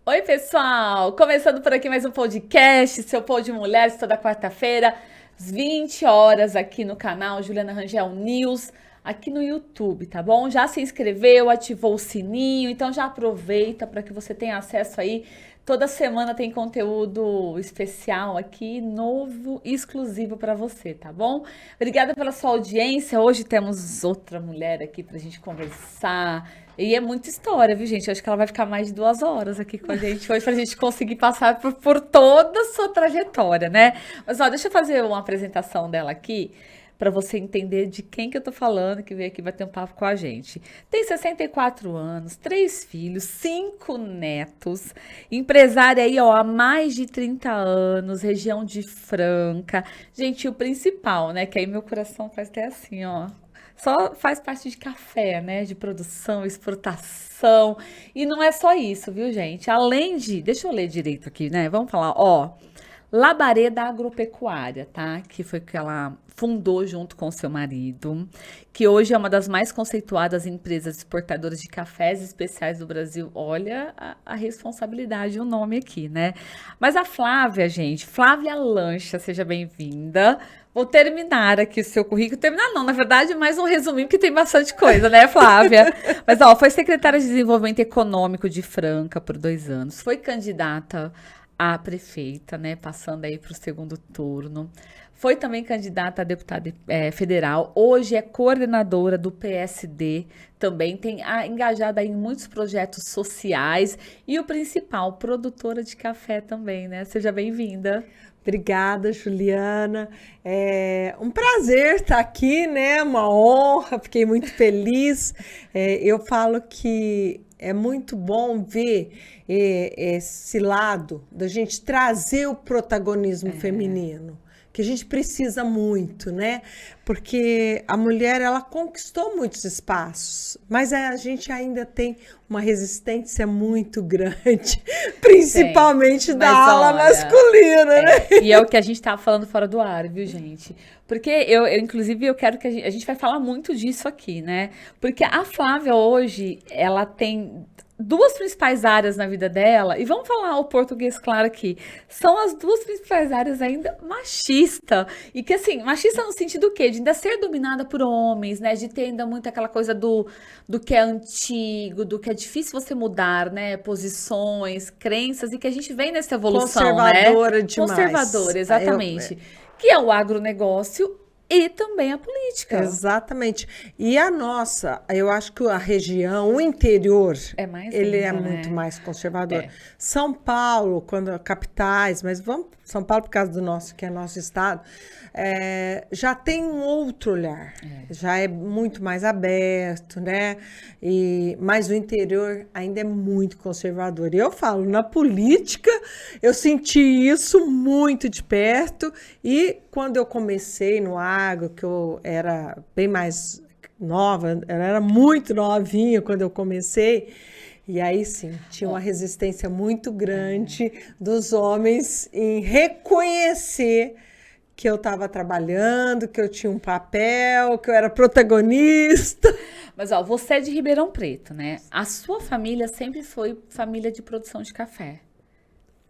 Oi, pessoal! Começando por aqui mais um podcast, seu Pod Mulheres, toda quarta-feira, às 20 horas, aqui no canal Juliana Rangel News, aqui no YouTube, tá bom? Já se inscreveu, ativou o sininho, então já aproveita para que você tenha acesso aí. Toda semana tem conteúdo especial aqui, novo e exclusivo para você, tá bom? Obrigada pela sua audiência. Hoje temos outra mulher aqui para a gente conversar. E é muita história, viu, gente? Eu acho que ela vai ficar mais de 2 horas aqui com a gente hoje, pra gente conseguir passar por toda a sua trajetória, né? Mas, ó, deixa eu fazer uma apresentação dela aqui, pra você entender de quem que eu tô falando, que veio aqui bater um papo com a gente. Tem 64 anos, 3 filhos, 5 netos, empresária aí, ó, há mais de 30 anos, região de Franca. Gente, o principal, né, que aí meu coração faz até assim, ó. Só faz parte de café, né? De produção, exportação. E não é só isso, viu, gente? Além de. Deixa eu ler direito aqui, né? Vamos falar, ó. Labareda Agropecuária, tá? Que foi que ela fundou junto com seu marido, que hoje é uma das mais conceituadas empresas exportadoras de cafés especiais do Brasil. Olha a responsabilidade, o nome aqui, né? Mas a Flávia, gente, Flávia Lancha, seja bem-vinda. Vou terminar aqui o seu currículo. Terminar não, na verdade, mais um resuminho, porque tem bastante coisa, né, Flávia? Mas, ó, foi secretária de Desenvolvimento Econômico de Franca por 2 anos. Foi candidata a prefeita, né, passando aí para o segundo turno. Foi também candidata a deputada federal. Hoje é coordenadora do PSD. Também tem engajada em muitos projetos sociais. E o principal, produtora de café também, né? Seja bem-vinda. Obrigada, Juliana. É um prazer estar aqui, né? Uma honra, fiquei muito feliz. Eu falo que é muito bom ver esse lado da gente trazer o protagonismo feminino, que a gente precisa muito, né? Porque a mulher, ela conquistou muitos espaços, mas a gente ainda tem uma resistência muito grande, principalmente da Mas ala olha, masculina, né? e é o que a gente tava falando fora do ar, viu, gente? Porque inclusive, eu quero que a gente vai falar muito disso aqui, né? Porque a Flávia hoje, ela tem duas principais áreas na vida dela, e vamos falar o português claro aqui, são as duas principais áreas ainda machista, e que assim, machista no sentido o quê? De ainda ser dominada por homens, né? De ter ainda muito aquela coisa do que é antigo, do que é difícil você mudar, né? Posições, crenças, e que a gente vem nessa evolução, né? Conservadora demais. Conservadora, exatamente. Que é o agronegócio e também a política. Exatamente. E a nossa, eu acho que a região, o interior, É mais ele é ainda, muito né? mais conservador. É. São Paulo, quando capitais, mas vamos São Paulo por causa do nosso, que é nosso estado, já tem um outro olhar, já é muito mais aberto, né? Mas o interior ainda é muito conservador. E eu falo, na política, eu senti isso muito de perto, e quando eu comecei no agro, que eu era bem mais nova, eu era muito novinha quando eu comecei, e aí sim, tinha uma resistência muito grande dos homens em reconhecer que eu estava trabalhando, que eu tinha um papel, que eu era protagonista. Mas, ó, você é de Ribeirão Preto, né? A sua família sempre foi família de produção de café.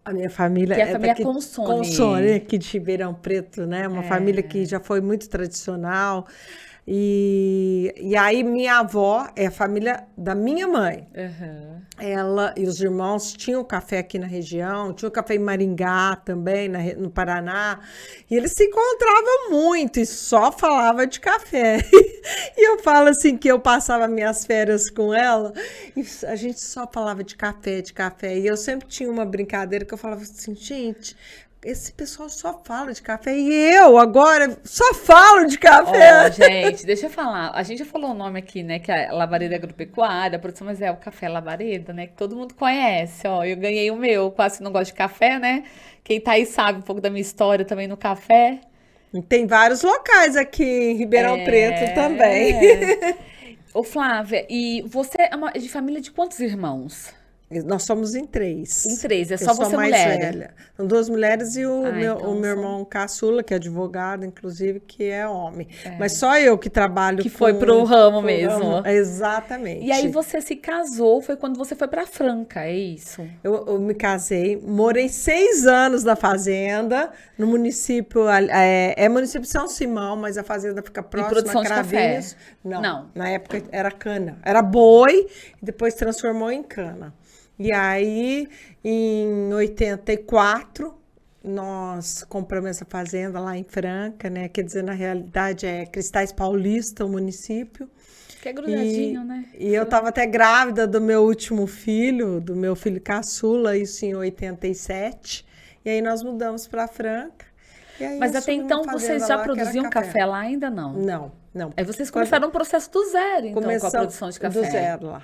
A minha família Que é a é família daqui, Consone. aqui de Ribeirão Preto, né? Uma família que já foi muito tradicional. E aí minha avó é a família da minha mãe. Aham. Ela e os irmãos tinham café aqui na região, tinham café em Maringá também, no Paraná, e eles se encontravam muito e só falava de café. E eu falo assim que eu passava minhas férias com ela e a gente só falava de café, de café. E eu sempre tinha uma brincadeira que eu falava assim, gente, esse pessoal só fala de café e eu agora só falo de Ó, café. gente, deixa eu falar. A gente já falou o nome aqui, né? Que é Labareda Agropecuária, a produção, mas é o café Labareda, né? Que todo mundo conhece, ó. Eu ganhei o meu, quase não gosto de café, né? Quem tá aí sabe um pouco da minha história também no café. Tem vários locais aqui em Ribeirão Preto também. É. Ô, Flávia, e você é de família de quantos irmãos? Nós somos em 3. Em 3, é Eu só sou você mais mulher. velha. São 2 mulheres e o Então meu são- irmão caçula, que é advogado, inclusive, que é homem. Mas só eu que trabalho Que foi pro ramo mesmo. Exatamente. E aí você se casou, foi quando você foi pra Franca, é isso? Eu me casei, morei 6 anos na fazenda, no município, município de São Simão, mas a fazenda fica próxima produção a de Cravinhos. café? Não, Não. na época era cana, era boi, e depois transformou em cana. E aí, em 84, nós compramos essa fazenda lá em Franca, né? Quer dizer, na realidade é Cristais Paulista, o município. Que é grudadinho, né? E eu estava até grávida do meu último filho, do meu filho caçula, isso em 87. E aí nós mudamos para Franca. E aí Mas eu até assumi uma então fazenda vocês já lá que era produziam café lá? Ainda não? Não, não. Aí vocês começaram um processo do zero, então, com a produção de café. Do zero lá.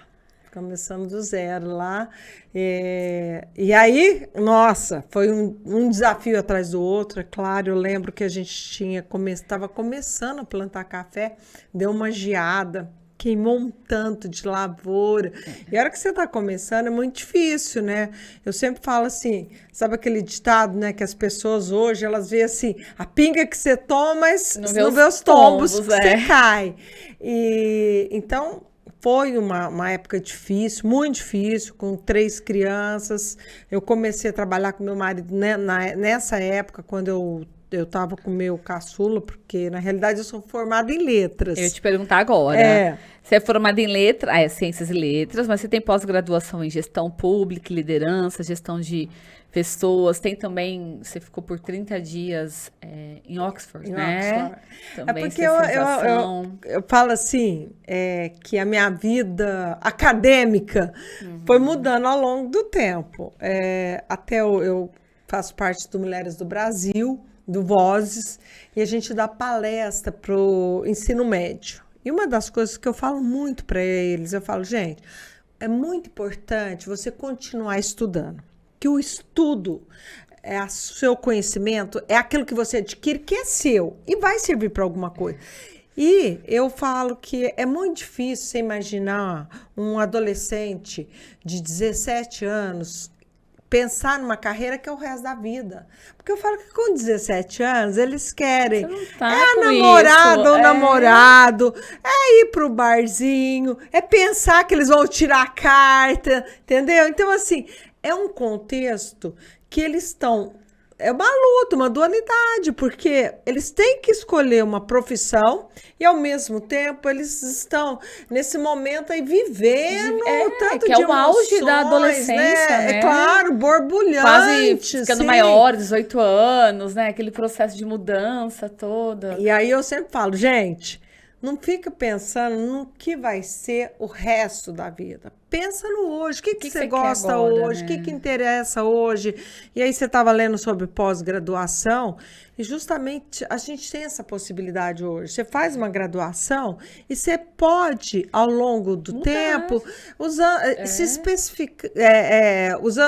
Começamos do zero lá. E aí, nossa, foi um desafio atrás do outro. É claro, eu lembro que a gente estava começando a plantar café, deu uma geada, queimou um tanto de lavoura. E a hora que você está começando é muito difícil, né? Eu sempre falo assim, sabe aquele ditado, né? Que as pessoas hoje, elas veem assim, a pinga que você toma, mas não vê os tombos que você cai. E então... Foi uma época difícil, muito difícil, com 3 crianças. Eu comecei a trabalhar com meu marido nessa época, quando eu estava com o meu caçula, porque, na realidade, eu sou formada em letras. Eu ia te perguntar agora. Você é formada em letras, ciências e letras, mas você tem pós-graduação em gestão pública, liderança, gestão de pessoas. Tem também, você ficou por 30 dias em Oxford, né? Oxford. Também porque eu falo assim, que a minha vida acadêmica foi mudando ao longo do tempo. Até eu faço parte do Mulheres do Brasil, do Vozes, e a gente dá palestra para o ensino médio. E uma das coisas que eu falo muito para eles, eu falo, gente, é muito importante você continuar estudando. Que o estudo, o seu conhecimento, é aquilo que você adquire que é seu e vai servir para alguma coisa. E eu falo que é muito difícil você imaginar um adolescente de 17 anos pensar numa carreira que é o resto da vida. Porque eu falo que com 17 anos eles querem a namorada ou namorado, é ir pro barzinho, é pensar que eles vão tirar a carta, entendeu? Então, assim, é um contexto que eles estão... É uma luta, uma dualidade, porque eles têm que escolher uma profissão e, ao mesmo tempo, eles estão, nesse momento, aí vivendo tanto que de é o auge da adolescência, né? É claro, borbulhante. Quase ficando maior, 18 anos, né? Aquele processo de mudança toda. E aí eu sempre falo, gente, não fica pensando no que vai ser o resto da vida. Pensa no hoje, o que você gosta agora, hoje, o que interessa hoje. E aí você estava lendo sobre pós-graduação, e justamente a gente tem essa possibilidade hoje. Você faz uma graduação e você pode, ao longo do tempo,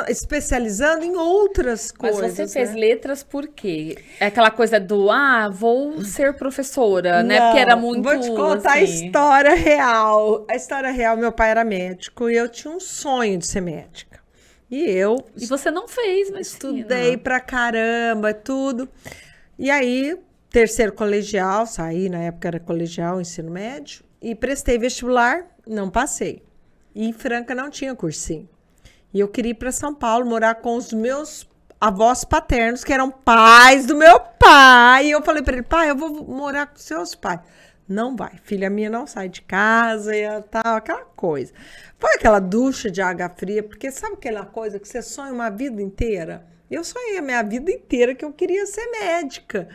especializando em outras coisas. Mas você fez letras por quê? É aquela coisa do, vou ser professora, né? Porque era muito... Vou te contar a história real. A história real, meu pai era médico e eu tinha um sonho de ser médica. E você não fez, mas estudei pra caramba, tudo. E aí, terceiro colegial, saí, na época era colegial, ensino médio, e prestei vestibular, não passei. E em Franca não tinha cursinho. E eu queria ir para São Paulo, morar com os meus avós paternos, que eram pais do meu pai. E eu falei para ele, pai, eu vou morar com seus pais. Não vai, filha minha não sai de casa e tal, aquela coisa. Foi aquela ducha de água fria, porque sabe aquela coisa que você sonha uma vida inteira? Eu sonhei a minha vida inteira que eu queria ser médica.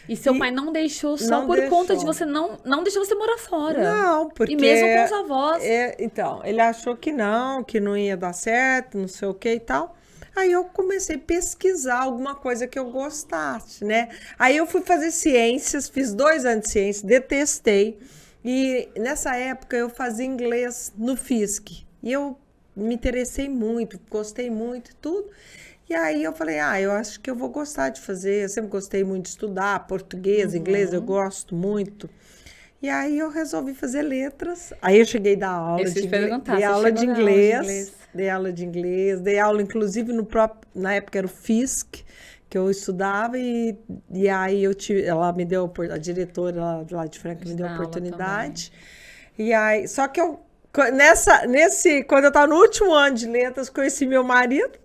E seu pai não deixou só por conta de você não deixou você morar fora. Não, porque... E mesmo com os avós. Então, ele achou que não ia dar certo, não sei o que e tal. Aí eu comecei a pesquisar alguma coisa que eu gostasse, né? Aí eu fui fazer ciências, fiz 2 anos de ciências, detestei. E nessa época eu fazia inglês no FISC. E eu me interessei muito, gostei muito e tudo. E aí eu falei, eu acho que eu vou gostar de fazer. Eu sempre gostei muito de estudar português, inglês, eu gosto muito. E aí eu resolvi fazer letras. Aí eu cheguei a dar aula Esse te perguntar, dei você aula chegou de a dar aula de inglês, inglês. dei aula de inglês, dei aula inclusive no próprio, na época era o FISC, que eu estudava e aí ela me deu, a diretora lá de Franca me deu a Dar aula oportunidade. E aí, só que eu, quando eu estava no último ano de letras, conheci meu marido.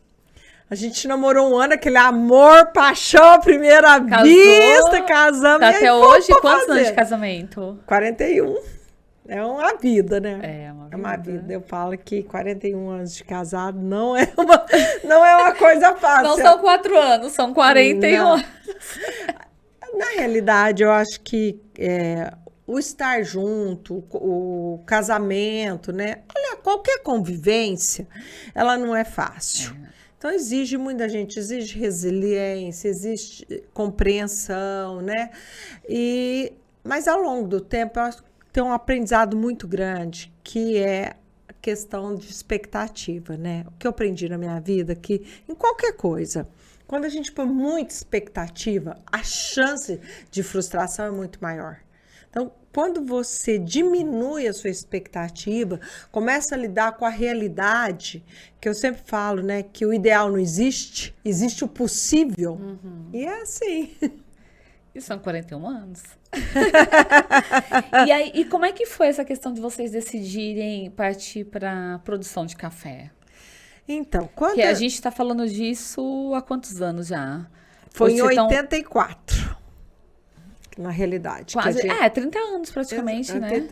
A gente namorou um ano, aquele amor, paixão à primeira vista, casamos. Tá e aí até fomos hoje, pra quantos anos de fazer. casamento? 41. É uma vida, né? É uma É uma vida. vida. Eu falo que 41 anos de casado não é uma coisa fácil. Não são 4 anos, são 41 Não. anos. Na realidade, eu acho que o estar junto, o casamento, né? Olha, qualquer convivência, ela não é fácil. Então, exige muita gente, exige resiliência, exige compreensão, né? Mas, ao longo do tempo, eu acho que tem um aprendizado muito grande, que é a questão de expectativa, né? O que eu aprendi na minha vida, que em qualquer coisa, quando a gente põe muita expectativa, a chance de frustração é muito maior. Então, quando você diminui a sua expectativa, começa a lidar com a realidade, que eu sempre falo, né, que o ideal não existe, existe o possível. E é assim. E são 41 anos. E aí, como é que foi essa questão de vocês decidirem partir para produção de café? Então, Porque a gente está falando disso há quantos anos já? Foi Hoje em vocês 84, na realidade. quase, que a gente- 30 anos praticamente, né?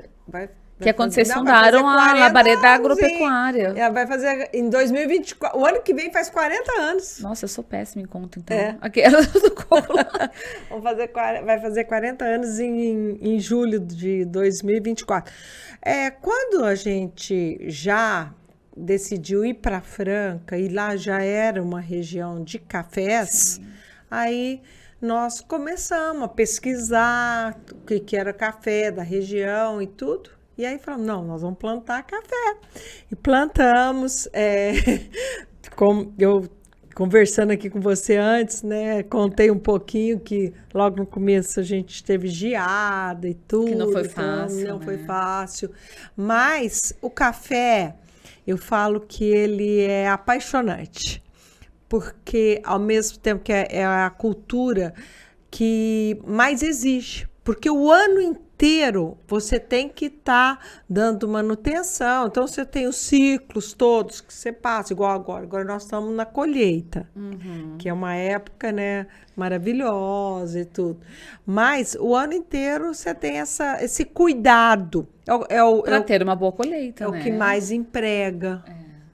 Que é quando vocês fundaram a Labareda Agropecuária. Vai fazer em 2024. O ano que vem faz 40 anos. Nossa, eu sou péssima em conta, então. É. Aquela do colo. Vai fazer 40 anos em julho de 2024. Quando a gente já decidiu ir para Franca, e lá já era uma região de cafés, aí nós começamos a pesquisar o que era café da região e tudo. E aí falamos, não, nós vamos plantar café. E plantamos, como eu conversando aqui com você antes, né? Contei um pouquinho que logo no começo a gente teve geada e tudo. Que não foi então, fácil, não né? foi fácil. Mas o café, eu falo que ele é apaixonante. Porque ao mesmo tempo que é a cultura que mais exige. Porque o ano inteiro você tem que estar dando manutenção. Então, você tem os ciclos todos que você passa, igual agora. Agora nós estamos na colheita, que é uma época, né, maravilhosa e tudo. Mas o ano inteiro você tem esse cuidado. Para ter uma boa colheita, É né? o que mais emprega.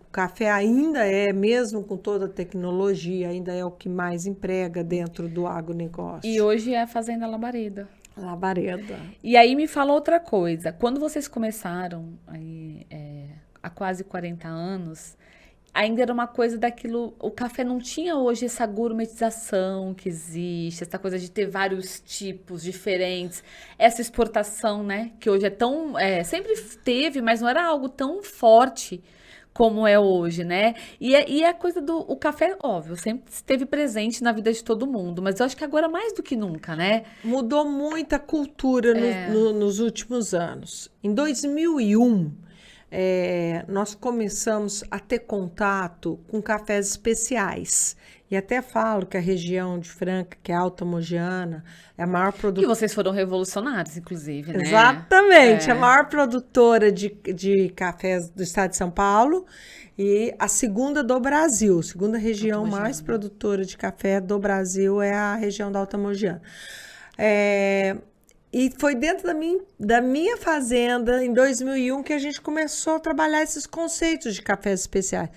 O café ainda mesmo com toda a tecnologia, ainda é o que mais emprega dentro do agronegócio. E hoje é a Fazenda Labareda. Labareda. E aí me fala outra coisa. Quando vocês começaram aí, há quase 40 anos, ainda era uma coisa daquilo. O café não tinha hoje essa gourmetização que existe, essa coisa de ter vários tipos diferentes, essa exportação, né? Que hoje é tão. Sempre teve, mas não era algo tão forte como é hoje, né? E a coisa o café, óbvio, sempre esteve presente na vida de todo mundo, mas eu acho que agora mais do que nunca, né? Mudou muita cultura nos últimos anos. Em 2001, nós começamos a ter contato com cafés especiais. E até falo que a região de Franca, que é Alta Mogiana, é a maior E produtora. vocês foram revolucionários, inclusive, né? Exatamente, a maior produtora de cafés do estado de São Paulo e a segunda do Brasil. A segunda região mais produtora de café do Brasil é a região da Alta Mogiana. E foi dentro da minha fazenda, em 2001, que a gente começou a trabalhar esses conceitos de cafés especiais. O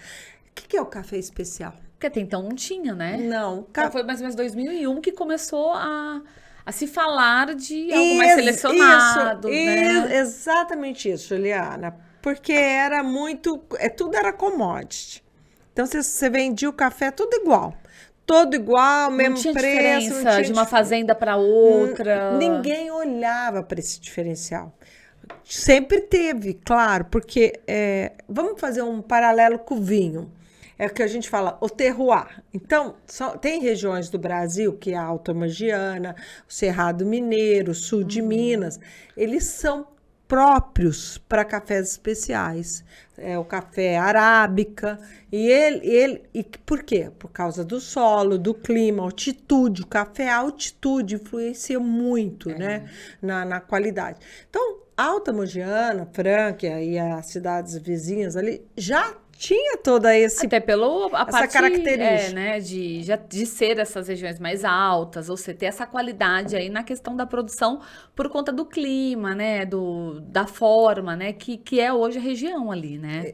que é o café especial? Porque até então não tinha, né? Não. Então foi mais ou menos 2001 que começou a se falar de algo mais selecionado, né? Exatamente isso, Juliana. Porque era muito... tudo era commodity. Então, você vendia o café tudo igual. Todo igual, mesmo não tinha preço. diferença de uma fazenda para outra. Ninguém olhava para esse diferencial. Sempre teve, claro, porque vamos fazer um paralelo com o vinho. é o que a gente fala, o terroir. Então, tem regiões do Brasil, que é a Alta Mogiana, o Cerrado Mineiro, o sul de Minas, eles são próprios para cafés especiais. É o café arábica. E por quê? Por causa do solo, do clima, altitude. O café a altitude influencia muito, né, na qualidade. Então, Alta Mogiana, Franca e as cidades vizinhas ali já tinha toda Até pela essa parte, característica. né, de ser essas regiões mais altas, ou você ter essa qualidade aí na questão da produção por conta do clima, né, da forma, né, que é hoje a região ali, né?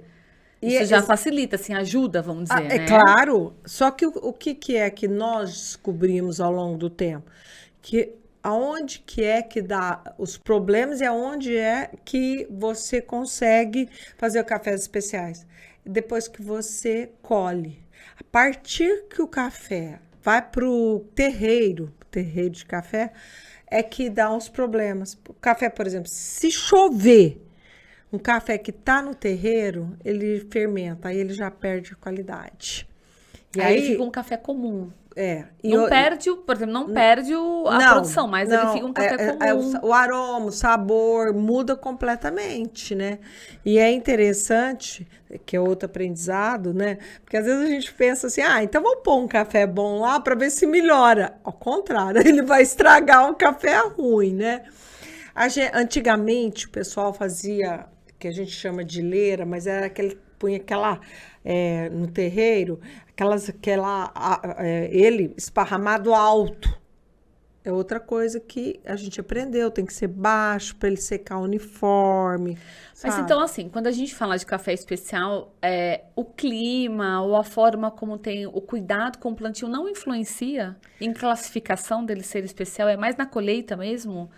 Isso já facilita, assim, ajuda, vamos dizer, É né? claro, só que o que é que nós descobrimos ao longo do tempo? Que aonde que é que dá os problemas e aonde é que você consegue fazer o cafés especiais? Depois que você colhe. A partir que o café vai para o terreiro de café, é que dá os problemas. O café, por exemplo, se chover, um café que está no terreiro, ele fermenta, aí ele já perde a qualidade. E Aí ele fica um café comum. E Não perde, por exemplo, não perde a produção, mas ele fica um café comum. O aroma, o sabor muda completamente, né? E é interessante, que é outro aprendizado, né? Porque às vezes a gente pensa assim, então vamos pôr um café bom lá para ver se melhora. Ao contrário, ele vai estragar um café ruim, né? Antigamente o pessoal fazia, que a gente chama de leira, mas era aquele, punha aquela no terreiro, ele esparramado alto. É outra coisa que a gente aprendeu, tem que ser baixo para ele secar uniforme. Mas sabe? então, assim, quando a gente fala de café especial, o clima ou a forma como tem o cuidado com o plantio não influencia em classificação dele ser especial? É mais na colheita mesmo?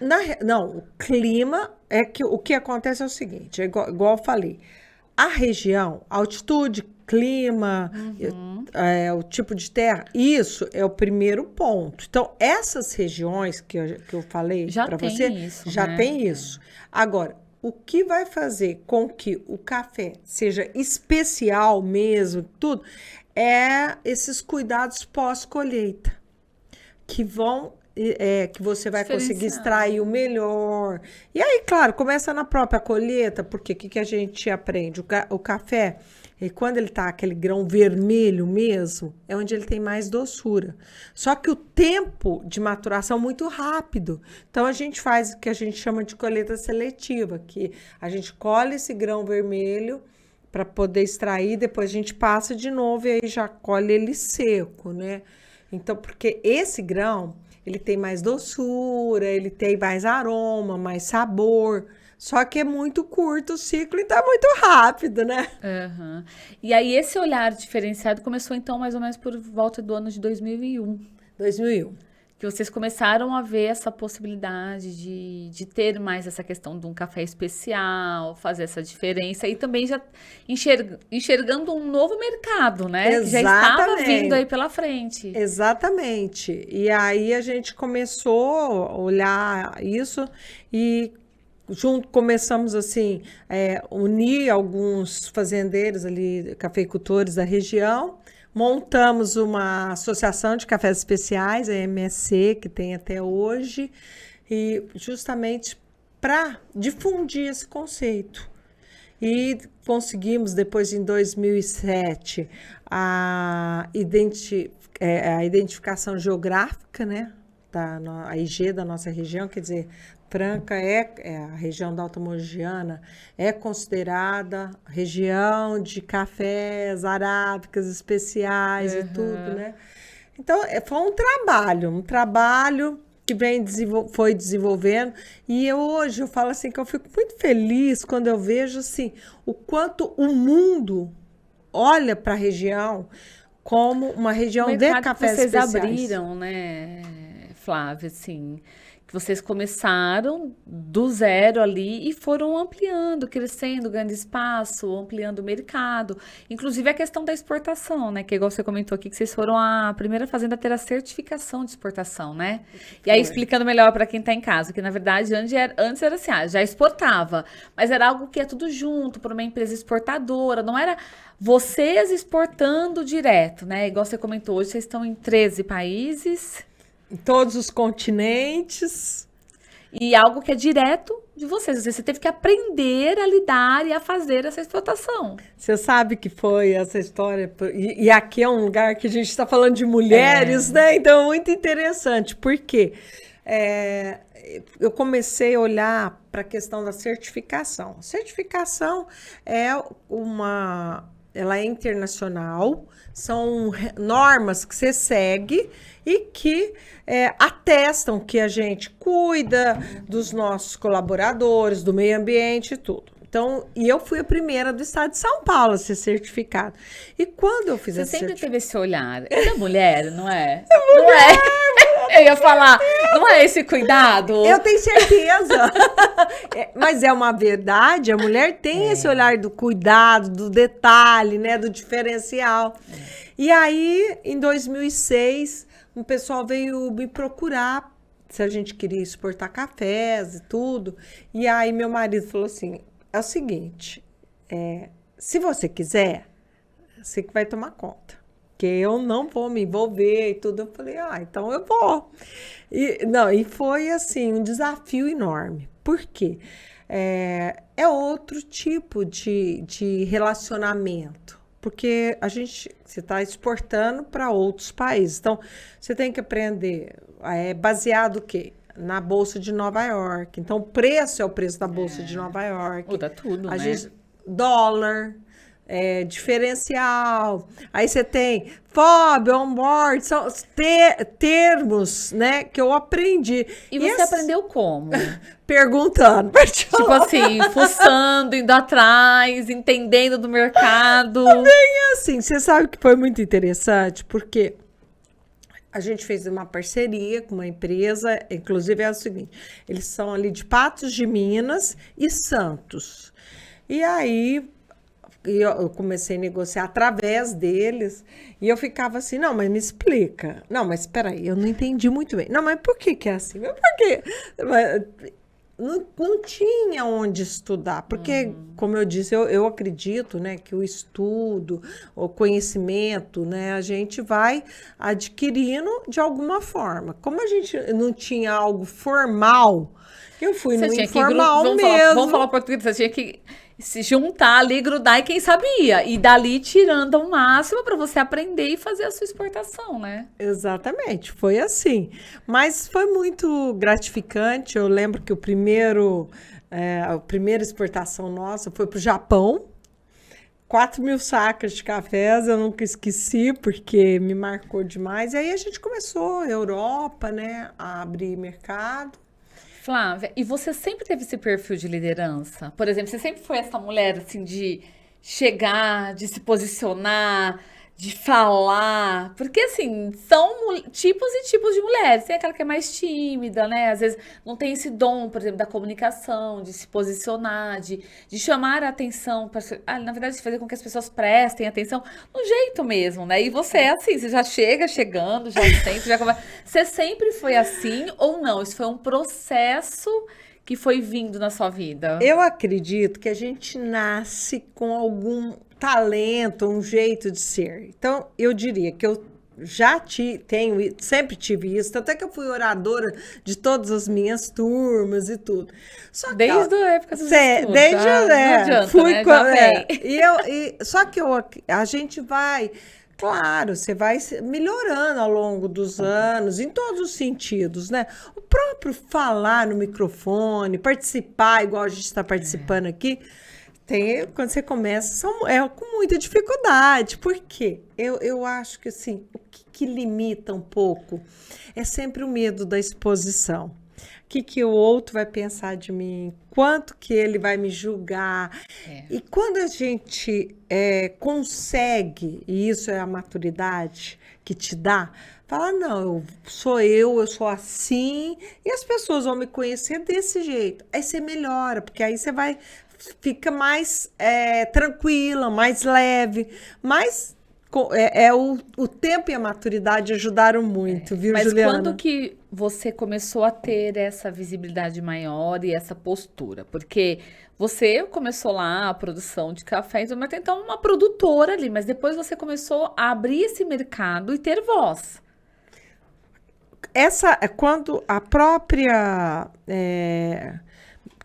Não, o clima é que o que acontece é o seguinte, igual eu falei, a região, a altitude, clima, o tipo de terra, isso é o primeiro ponto. Então, essas regiões que eu falei para você, já tem isso. Agora, o que vai fazer com que o café seja especial mesmo, tudo, é esses cuidados pós-colheita, que que você vai conseguir extrair o melhor. E aí, claro, começa na própria colheita, porque o que a gente aprende? O café, quando ele tá aquele grão vermelho mesmo, é onde ele tem mais doçura. Só que o tempo de maturação é muito rápido. Então, a gente faz o que a gente chama de colheita seletiva, que a gente colhe esse grão vermelho para poder extrair, depois a gente passa de novo e aí já colhe ele seco, né? Então, porque esse grão, ele tem mais doçura, ele tem mais aroma, mais sabor. Só que é muito curto o ciclo, então é muito rápido, né? Uhum. E aí esse olhar diferenciado começou então mais ou menos por volta do ano de 2001. 2001. Que vocês começaram a ver essa possibilidade de ter mais essa questão de um café especial, fazer essa diferença e também já enxergando um novo mercado, né? Exatamente. Que já estava vindo aí pela frente. Exatamente. E aí a gente começou a olhar isso e começamos assim, unir alguns fazendeiros ali, cafeicultores da região. Montamos uma associação de cafés especiais, a MSC, que tem até hoje, e justamente para difundir esse conceito. E conseguimos, depois, em 2007, a identificação geográfica, né, a IG da nossa região, quer dizer, Franca a região da Alta Mogiana, é considerada região de cafés arábicas especiais e tudo, né? Então, foi um trabalho que foi desenvolvendo. E hoje eu falo assim que eu fico muito feliz quando eu vejo assim, o quanto o mundo olha para a região como uma região de cafés especiais. Vocês abriram, né, Flávia, assim... Vocês começaram do zero ali e foram ampliando, crescendo, ganhando espaço, ampliando o mercado. Inclusive a questão da exportação, né? Que igual você comentou aqui, que vocês foram a primeira fazenda a ter a certificação de exportação, né? E aí, explicando melhor para quem está em casa, que na verdade antes era assim, já exportava, mas era algo que ia tudo junto para uma empresa exportadora, não era vocês exportando direto, né? Igual você comentou, hoje vocês estão em 13 países. Em todos os continentes. E algo que é direto de vocês. Você teve que aprender a lidar e a fazer essa exportação. Você sabe que foi essa história. E aqui é um lugar que a gente está falando de mulheres, né? Então é muito interessante. Por quê? Eu comecei a olhar para a questão da certificação. Certificação ela é internacional, são normas que você segue e que atestam que a gente cuida dos nossos colaboradores, do meio ambiente e tudo. Então, e eu fui a primeira do estado de São Paulo a ser certificada. E quando eu fiz Você sempre teve esse olhar. É mulher, não é? Não é? Eu ia falar, não é esse cuidado? Eu tenho certeza. Mas é uma verdade, a mulher tem esse olhar do cuidado, do detalhe, né, do diferencial. E aí, em 2006, um pessoal veio me procurar se a gente queria exportar cafés e tudo. E aí meu marido falou assim, é o seguinte, se você quiser, você que vai tomar conta. Porque eu não vou me envolver e tudo. Eu falei, então eu vou. E foi assim, um desafio enorme. Por quê? É outro tipo de relacionamento. Porque você está exportando para outros países. Então, você tem que aprender. Baseado o quê? Na Bolsa de Nova York. Então, o preço é o preço da Bolsa de Nova York. Muda tudo, né? Dólar, diferencial. Aí você tem FOB, onboard, são termos, né, que eu aprendi. E você aprendeu como? Perguntando. Tipo assim, fuçando, indo atrás, entendendo do mercado. Bem assim, você sabe que foi muito interessante, porque a gente fez uma parceria com uma empresa, inclusive é o seguinte, eles são ali de Patos de Minas e Santos. E aí eu comecei a negociar através deles e eu ficava assim, não, mas me explica. Não, mas espera aí, eu não entendi muito bem. Não, mas por que é assim? Mas por quê? Não tinha onde estudar, porque, como eu disse, eu acredito, né, que o estudo, o conhecimento, né, a gente vai adquirindo de alguma forma. Como a gente não tinha algo formal, eu fui no informal mesmo. Vamos falar português, você tinha que se juntar ali, grudar e quem sabia. E dali tirando o máximo para você aprender e fazer a sua exportação, né? Exatamente, foi assim. Mas foi muito gratificante. Eu lembro que a primeira exportação nossa foi para o Japão. 4.000 sacas de cafés, eu nunca esqueci, porque me marcou demais. E aí a gente começou, Europa, né, a abrir mercado. Flávia, e você sempre teve esse perfil de liderança? Por exemplo, você sempre foi essa mulher, assim, de chegar, de se posicionar, de falar? Porque, assim, são tipos e tipos de mulheres. Tem aquela que é mais tímida, né? Às vezes não tem esse dom, por exemplo, da comunicação, de se posicionar, de chamar a atenção. Na verdade, de fazer com que as pessoas prestem atenção no jeito mesmo, né? E você é assim, você já chegando, já sente, já conversa. Você sempre foi assim ou não? Isso foi um processo que foi vindo na sua vida? Eu acredito que a gente nasce com algum talento, um jeito de ser. Então, eu diria que eu já sempre tive isso, tanto é que eu fui oradora de todas as minhas turmas e tudo. Desde a época dos estudos. Desde não adianta, fui né? só que a gente vai, claro, você vai melhorando ao longo dos anos, em todos os sentidos, né? O próprio falar no microfone, participar, igual a gente está participando aqui, quando você começa, com muita dificuldade. Por quê? Eu acho que assim, o que limita um pouco é sempre o medo da exposição. que o outro vai pensar de mim, quanto que ele vai me julgar. E quando a gente consegue, e isso é a maturidade que te dá, falar, não, eu sou assim, e as pessoas vão me conhecer desse jeito. Aí você melhora, porque aí você fica mais tranquila, mais leve, mais... O tempo e a maturidade ajudaram muito, viu, Mas Juliana? quando que você começou a ter essa visibilidade maior e essa postura? Porque você começou lá a produção de café, mas então uma produtora ali, mas depois você começou a abrir esse mercado e ter voz. Essa é quando a própria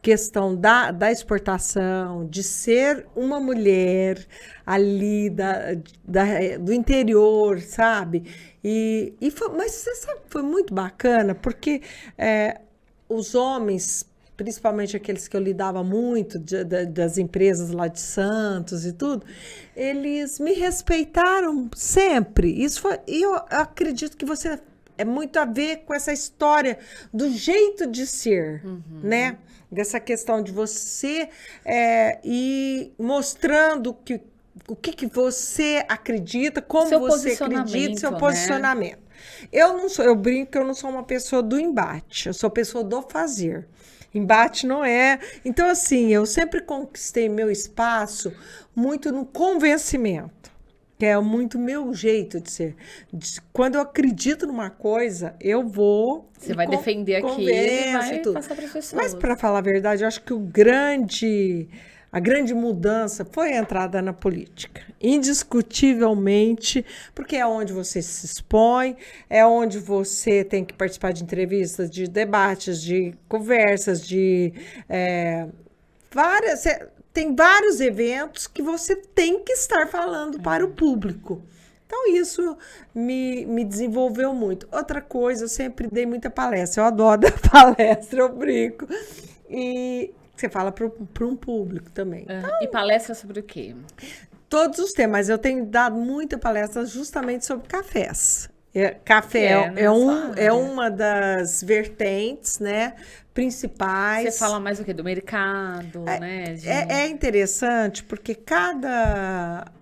questão da exportação, de ser uma mulher ali do interior, sabe? Mas você sabe, foi muito bacana, porque os homens, principalmente aqueles que eu lidava muito, das empresas lá de Santos e tudo, eles me respeitaram sempre. E eu acredito que você é muito a ver com essa história do jeito de ser, né? Dessa questão de você ir mostrando o que você acredita, como Seu você acredita, seu posicionamento, né? posicionamento. Eu brinco que eu não sou uma pessoa do embate, eu sou pessoa do fazer. Embate não é. Então, assim, eu sempre conquistei meu espaço muito no convencimento. Que é muito meu jeito de ser. Quando eu acredito numa coisa, eu vou... Você vai defender aquilo e vai passar para as pessoas. Mas, para falar a verdade, eu acho que a grande mudança foi a entrada na política. Indiscutivelmente, porque é onde você se expõe, é onde você tem que participar de entrevistas, de debates, de conversas, tem vários eventos que você tem que estar falando para o público. Então, isso me desenvolveu muito. Outra coisa, eu sempre dei muita palestra. Eu adoro dar palestra, eu brinco. E você fala para um público também. Então, e palestra sobre o quê? Todos os temas. Eu tenho dado muita palestra justamente sobre cafés. Café é uma das vertentes, né, principais. Você fala mais o quê? Do mercado, né? É interessante porque cada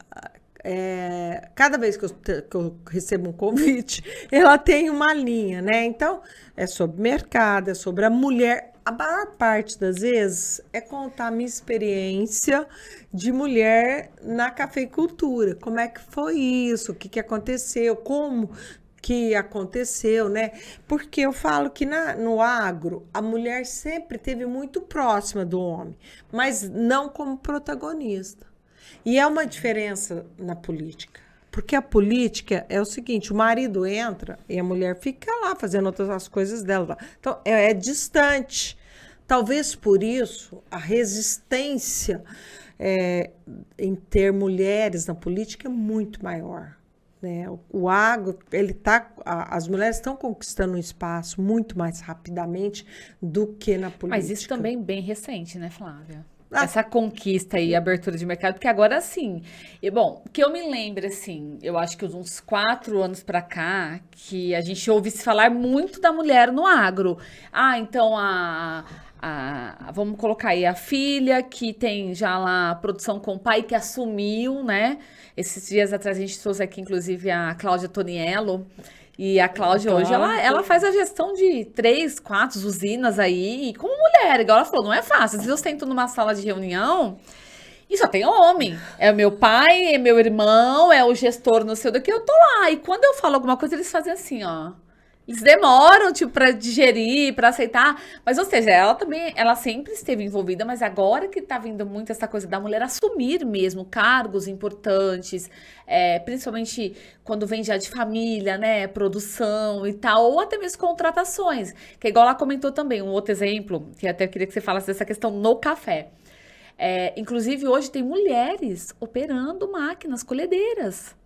vez que eu recebo um convite, ela tem uma linha, né? Então, é sobre mercado, é sobre a mulher. A maior parte das vezes é contar a minha experiência de mulher na cafeicultura. Como é que foi isso? O que aconteceu? Como que aconteceu, né? Porque eu falo que no agro, a mulher sempre esteve muito próxima do homem, mas não como protagonista. E é uma diferença na política. Porque a política é o seguinte, o marido entra e a mulher fica lá fazendo outras as coisas dela. Então, é distante. Talvez por isso a resistência em ter mulheres na política é muito maior. Né? O agro, as mulheres estão conquistando um espaço muito mais rapidamente do que na política. Mas isso também é bem recente, né, Flávia? Essa conquista e abertura de mercado, porque agora sim. E, bom, que eu me lembro, assim, eu acho que uns 4 anos pra cá, que a gente ouve se falar muito da mulher no agro. Então vamos colocar aí a filha que tem já lá a produção com o pai que assumiu, né? Esses dias atrás a gente trouxe aqui, inclusive, a Cláudia Toniello. E a Cláudia hoje, ela faz a gestão de 3, 4 usinas aí, e como mulher, igual ela falou, não é fácil. Às vezes eu sento numa sala de reunião e só tem homem. É o meu pai, é meu irmão, é o gestor, não sei o que, eu tô lá. E quando eu falo alguma coisa, eles fazem assim, ó. Eles demoram, tipo, pra digerir, pra aceitar. Mas, ou seja, ela sempre esteve envolvida, mas agora que tá vindo muito essa coisa da mulher assumir mesmo cargos importantes, principalmente quando vem já de família, né, produção e tal, ou até mesmo contratações. Que igual ela comentou também, um outro exemplo, que até queria que você falasse dessa questão no café. Inclusive, hoje tem mulheres operando máquinas colhedeiras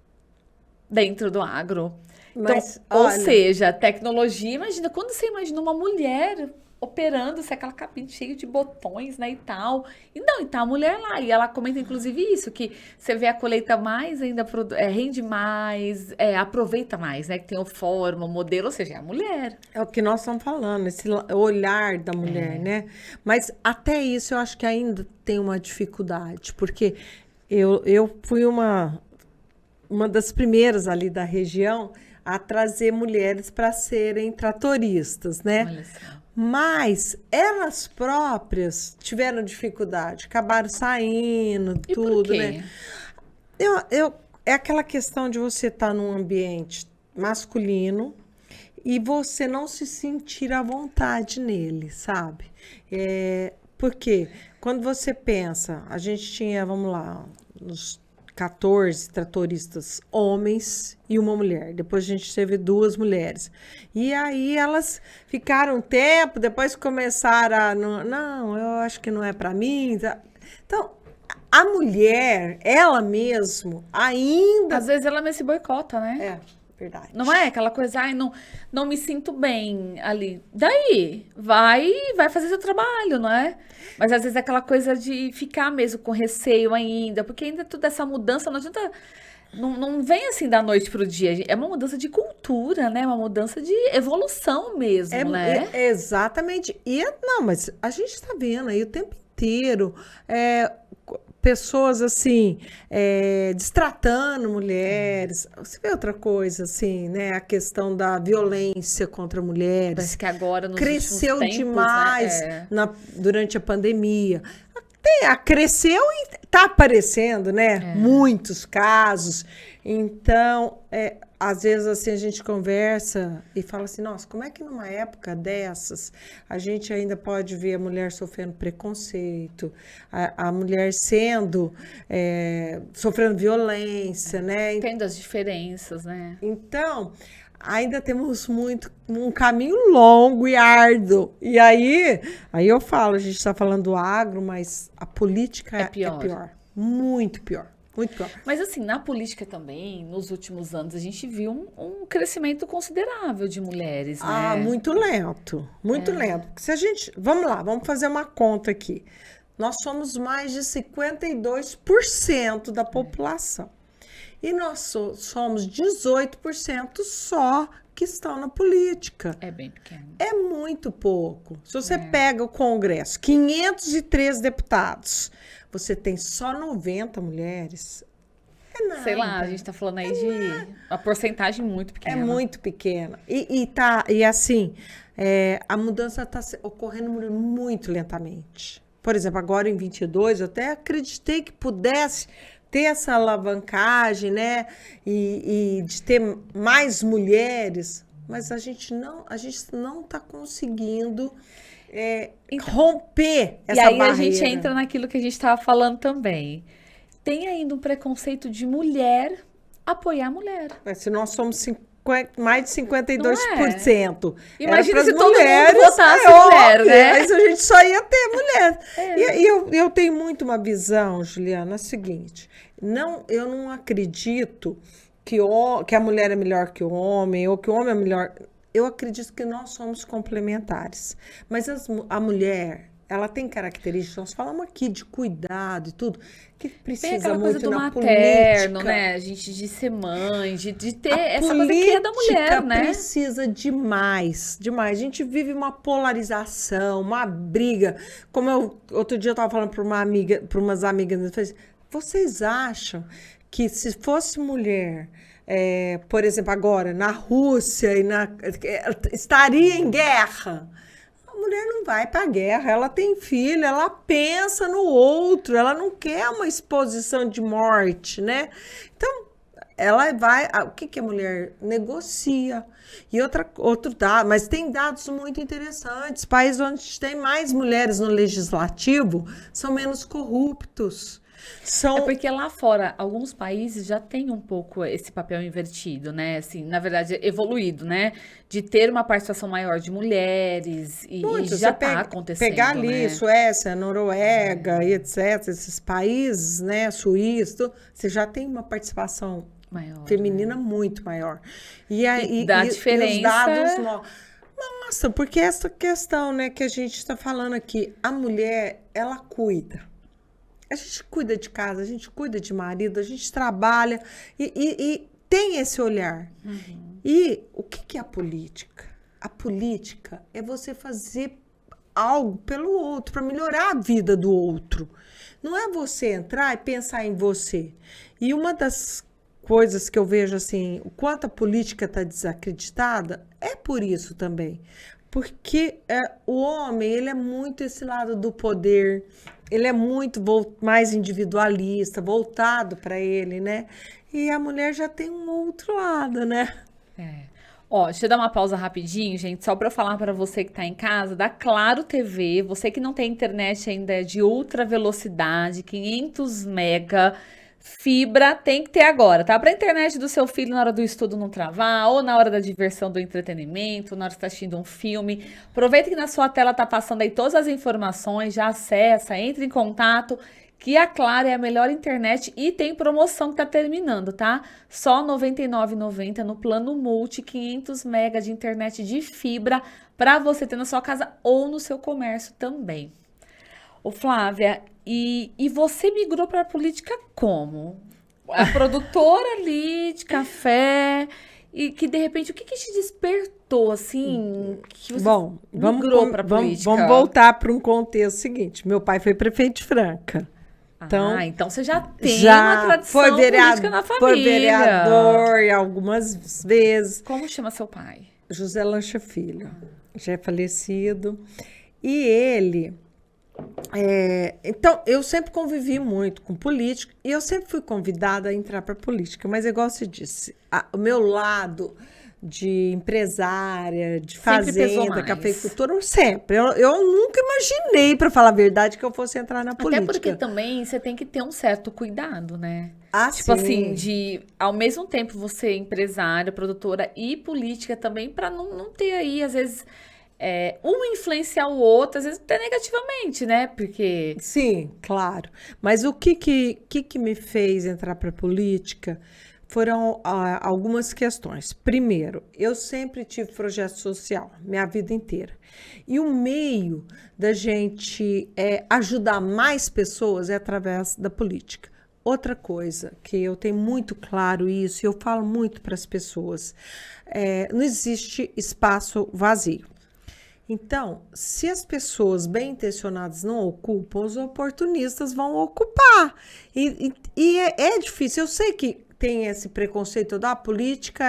dentro do agro. Então, Mas, ou seja, tecnologia, imagina, quando você imagina uma mulher operando-se aquela cabine cheia de botões, né, e tal. E não, e tá a mulher lá. E ela comenta, inclusive, isso, que você vê a colheita mais, ainda rende mais, aproveita mais, né? Que tem o forma, o modelo, ou seja, é a mulher. É o que nós estamos falando, esse olhar da mulher, né? Mas até isso eu acho que ainda tem uma dificuldade, porque eu fui uma das primeiras ali da região a trazer mulheres para serem tratoristas, né? Olha só. Mas elas próprias tiveram dificuldade, acabaram saindo, E por tudo, quê? né? É aquela questão de você estar num ambiente masculino e você não se sentir à vontade nele, sabe? Porque quando você pensa, a gente tinha, vamos lá, uns 14 tratoristas homens e uma mulher. Depois a gente teve 2 mulheres. E aí elas ficaram um tempo, depois começaram a... Não, eu acho que não é para mim. Então, a mulher, ela mesmo, ainda... Às vezes ela mesmo se boicota, né? É, verdade. Não é aquela coisa, ai, não me sinto bem ali. Daí, vai fazer seu trabalho, não é? Mas às vezes é aquela coisa de ficar mesmo com receio ainda, porque ainda toda essa mudança não adianta. Não vem assim da noite pro dia. É uma mudança de cultura, né? Uma mudança de evolução mesmo, né? Exatamente. Não, mas a gente está vendo aí o tempo inteiro pessoas assim, destratando mulheres. Você vê outra coisa, assim, né? A questão da violência contra mulheres. Parece que agora, nos cresceu últimos tempos, demais né? durante a pandemia. Cresceu e está aparecendo, né? Muitos casos. Então, às vezes assim a gente conversa e fala assim, nossa, como é que numa época dessas a gente ainda pode ver a mulher sofrendo preconceito, a mulher sofrendo violência, né? Entendo as diferenças, né? Então, ainda temos um caminho longo e árduo. E aí eu falo, a gente está falando do agro, mas a política é pior. Muito pior. Muito pior. Mas assim, na política também, nos últimos anos, a gente viu um crescimento considerável de mulheres, né? Muito lento. Muito lento. Porque se a gente... Vamos lá, vamos fazer uma conta aqui. Nós somos mais de 52% da população. E nós somos 18% só que estão na política. É bem pequeno. É muito pouco. Se você pega o Congresso, 503 deputados, você tem só 90 mulheres. É nada. Sei lá, a gente tá falando aí de uma porcentagem muito pequena. É muito pequena. E assim, a mudança está ocorrendo muito lentamente. Por exemplo, agora em 22, eu até acreditei que pudesse ter essa alavancagem, né? E de ter mais mulheres, mas a gente não está conseguindo romper essa barreira. E aí a gente entra naquilo que a gente estava falando também. Tem ainda um preconceito de mulher apoiar a mulher. Mas se nós somos mais de 52%. Imagina se mulheres, todo mundo votasse mulher, né? Mas a gente só ia ter mulher. E eu tenho muito uma visão, Juliana, a seguinte. Eu não acredito que a mulher é melhor que o homem, ou que o homem é melhor. Eu acredito que nós somos complementares. Mas a mulher, ela tem características, nós falamos aqui de cuidado e tudo, que precisa tem aquela muito coisa do na materno, política. né? A gente de ser mãe, de ter essa coisa que é da mulher, né? Precisa demais, demais. A gente vive uma polarização, uma briga. Outro dia eu estava falando para umas amigas, eu falei, vocês acham que se fosse mulher, por exemplo, agora na Rússia estaria em guerra? A mulher não vai para a guerra, ela tem filho, ela pensa no outro, ela não quer uma exposição de morte, né? Então, ela vai... O que a mulher negocia? E outro dado, mas tem dados muito interessantes. Países onde tem mais mulheres no legislativo são menos corruptos. É porque lá fora, alguns países já têm um pouco esse papel invertido, né? Assim, na verdade, evoluído, né? De ter uma participação maior de mulheres e já está acontecendo, pegar ali, né? Suécia, Noruega e etc., esses países, né? Suíça, você já tem uma participação maior, feminina, né? Muito maior. E dá diferença... os dados... Nossa, porque essa questão, né, que a gente está falando aqui, a mulher, ela cuida. A gente cuida de casa, a gente cuida de marido, a gente trabalha e tem esse olhar. E o que é a política? A política é você fazer algo pelo outro, para melhorar a vida do outro. Não é você entrar e pensar em você. E uma das coisas que eu vejo assim, o quanto a política está desacreditada, é por isso também. Porque o homem, ele é muito esse lado do poder, ele é muito mais individualista, voltado para ele, né? E a mulher já tem um outro lado, né? Ó, deixa eu dar uma pausa rapidinho, gente, só para eu falar para você que tá em casa, da Claro TV, você que não tem internet ainda de ultra velocidade, 500 mega, fibra, tem que ter agora, tá? Pra internet do seu filho na hora do estudo não travar, ou na hora da diversão, do entretenimento, na hora que você tá assistindo um filme. Aproveita que na sua tela tá passando aí todas as informações, já acessa, entre em contato, que a Claro é a melhor internet e tem promoção que tá terminando, tá? Só R$ 99,90 no plano multi, 500 mega de internet de fibra para você ter na sua casa ou no seu comércio também. Ô Flávia, e você migrou para a política como? A produtora ali de café, e que de repente, o que te despertou, assim, que você migrou para a política? Vamos voltar para um contexto seguinte. Meu pai foi prefeito de Franca. Então você já tem uma tradição política na família. Foi vereador algumas vezes. Como chama seu pai? José Lancha Filho. Já é falecido. E ele... então, eu sempre convivi muito com político e eu sempre fui convidada a entrar para a política, mas igual você disse, o meu lado de empresária, de fazenda, cafeicultura, sempre. Eu nunca imaginei, para falar a verdade, que eu fosse entrar na política. Até porque também você tem que ter um certo cuidado, né? Tipo assim, de ao mesmo tempo você empresária, produtora e política também, para não ter aí, às vezes... um influenciar o outro, às vezes até negativamente, né? Porque... Sim, claro. Mas o que me fez entrar para a política foram algumas questões. Primeiro, eu sempre tive projeto social, minha vida inteira. E o meio da gente ajudar mais pessoas é através da política. Outra coisa, que eu tenho muito claro isso, e eu falo muito para as pessoas, não existe espaço vazio. Então, se as pessoas bem intencionadas não ocupam, os oportunistas vão ocupar. E é difícil. Eu sei que tem esse preconceito da política,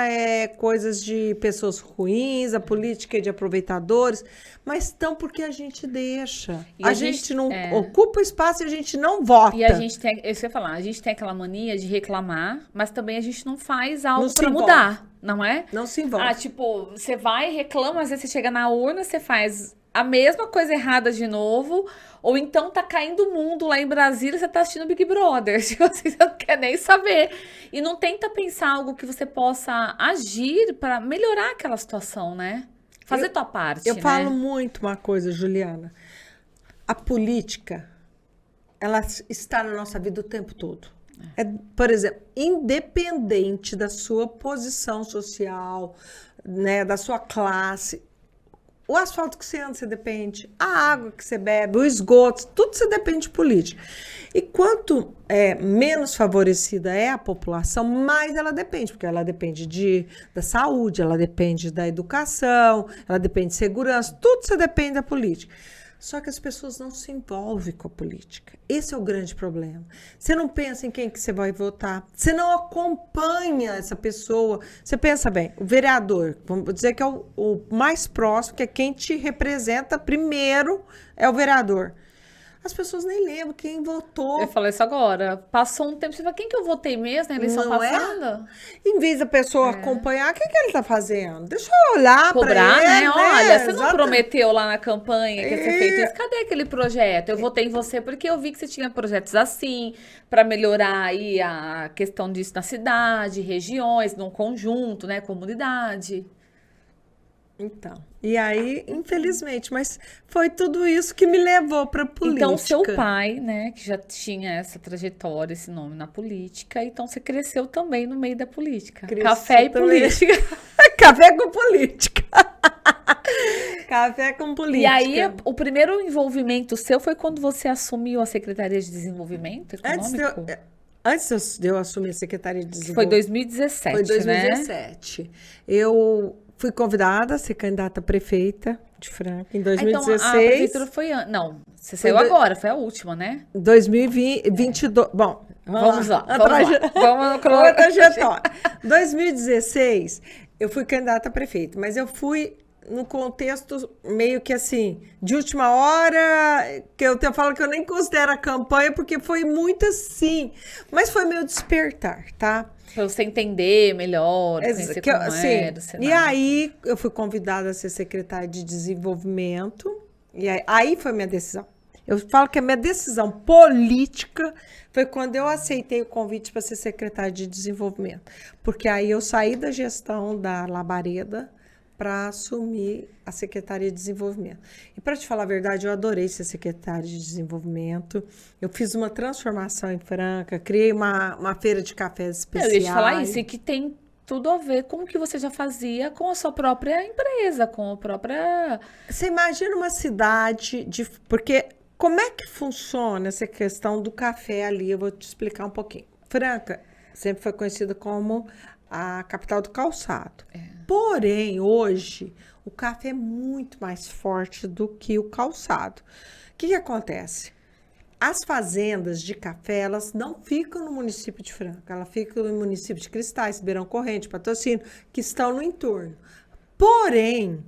coisas de pessoas ruins, a política é de aproveitadores, mas estão porque a gente deixa. A gente não ocupa o espaço e a gente não vota. E a gente tem, isso que eu ia falar, a gente tem aquela mania de reclamar, mas também a gente não faz algo para mudar, não é? Não se envolve. Tipo, você vai e reclama, às vezes você chega na urna, você faz a mesma coisa errada de novo, ou então tá caindo o mundo lá em Brasília, você tá assistindo Big Brother, tipo assim, você não quer nem saber. E não tenta pensar algo que você possa agir para melhorar aquela situação, né? Fazer tua parte, Eu falo muito uma coisa, Juliana. A política, ela está na nossa vida o tempo todo. Por exemplo, independente da sua posição social, né, da sua classe, o asfalto que você anda, você depende. A água que você bebe, o esgoto, tudo você depende de política. E quanto menos favorecida é a população, mais ela depende. Porque ela depende da saúde, ela depende da educação, ela depende de segurança. Tudo você depende da política. Só que as pessoas não se envolvem com a política. Esse é o grande problema. Você não pensa em quem que você vai votar. Você não acompanha essa pessoa. Você pensa bem, o vereador, vamos dizer que é o mais próximo, que é quem te representa primeiro, é o vereador. As pessoas nem lembram quem votou. Eu falei isso agora. Passou um tempo, você fala, quem que eu votei mesmo na eleição passada? Em vez da pessoa acompanhar, o que ele tá fazendo? Deixa eu olhar para ele. Cobrar, né? Olha, você não prometeu lá na campanha que ia ser feito isso. Cadê aquele projeto? Eu votei em você porque eu vi que você tinha projetos assim, para melhorar aí a questão disso na cidade, regiões, num conjunto, né? Comunidade. Então, e aí, infelizmente, mas foi tudo isso que me levou para a política. Então, seu pai, né, que já tinha essa trajetória, esse nome na política, então você cresceu também no meio da política. Café e política. Café com política. Café com E política. aí, o primeiro envolvimento seu foi quando você assumiu a Secretaria de Desenvolvimento Econômico? Antes de eu assumir a Secretaria de Que foi Desenvolvimento, 2017, foi né? 2017. Eu fui convidada a ser candidata a prefeita de Franca em Ah, então, a 2016. prefeitura foi... Não, você saiu agora, foi a última, né? 2022. Bom, Vamos lá, A vamos lá. traje- Vamos no Uma trajetória. 2016, eu fui candidata a prefeito, mas eu fui num contexto meio que assim, de última hora, que eu te falo que eu nem considero a campanha, porque foi muito assim, mas foi meu despertar, tá? Pra você entender melhor, conhecer como era o cenário. E aí eu fui convidada a ser secretária de desenvolvimento, e aí foi minha decisão. Eu falo que a minha decisão política foi quando eu aceitei o convite para ser secretária de desenvolvimento, porque aí eu saí da gestão da Labareda para assumir a Secretaria de Desenvolvimento. E para te falar a verdade, eu adorei ser secretária de Desenvolvimento. Eu fiz uma transformação em Franca, criei uma feira de cafés especiais. Eu ia te falar isso, e que tem tudo a ver com o que você já fazia com a sua própria empresa, com a própria... Você imagina uma cidade de... Porque como é que funciona essa questão do café ali? Eu vou te explicar um pouquinho. Franca sempre foi conhecida como a capital do calçado. Porém, hoje, o café é muito mais forte do que o calçado. O que acontece? As fazendas de café, elas não ficam no município de Franca, elas ficam no município de Cristais, Ribeirão Corrente, Patrocínio, que estão no entorno. Porém,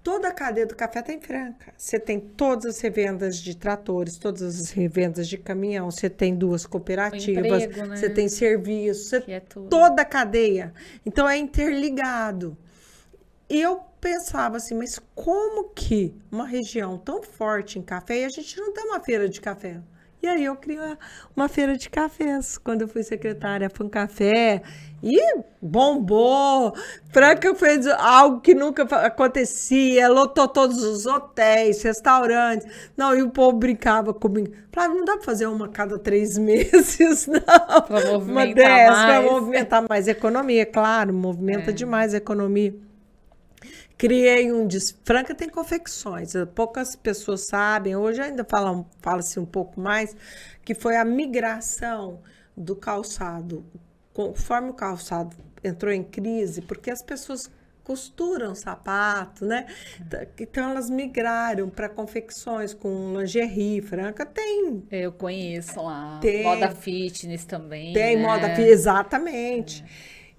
toda a cadeia do café está em Franca. Você tem todas as revendas de tratores, todas as revendas de caminhão, você tem duas cooperativas, emprego, né? você tem serviço, você Que é tudo. toda a cadeia. Então, é interligado. E eu pensava assim, mas como que uma região tão forte em café e a gente não tem uma feira de café? E aí eu criei uma feira de cafés, quando eu fui secretária, foi um café, e bombou. Franca fez algo que nunca acontecia, lotou todos os hotéis, restaurantes. Não, e o povo brincava comigo. Falava, não dá para fazer uma a cada 3 meses, não. Pra movimentar uma dessas, para mais. movimentar mais economia, claro, movimenta demais a economia. Criei Franca tem confecções, poucas pessoas sabem, hoje ainda fala-se um pouco mais, que foi a migração do calçado, conforme o calçado entrou em crise, porque as pessoas costuram sapato, né? Então elas migraram para confecções com lingerie. Franca tem. Eu conheço lá. Tem. Moda fitness também. Tem né? moda fitness, exatamente.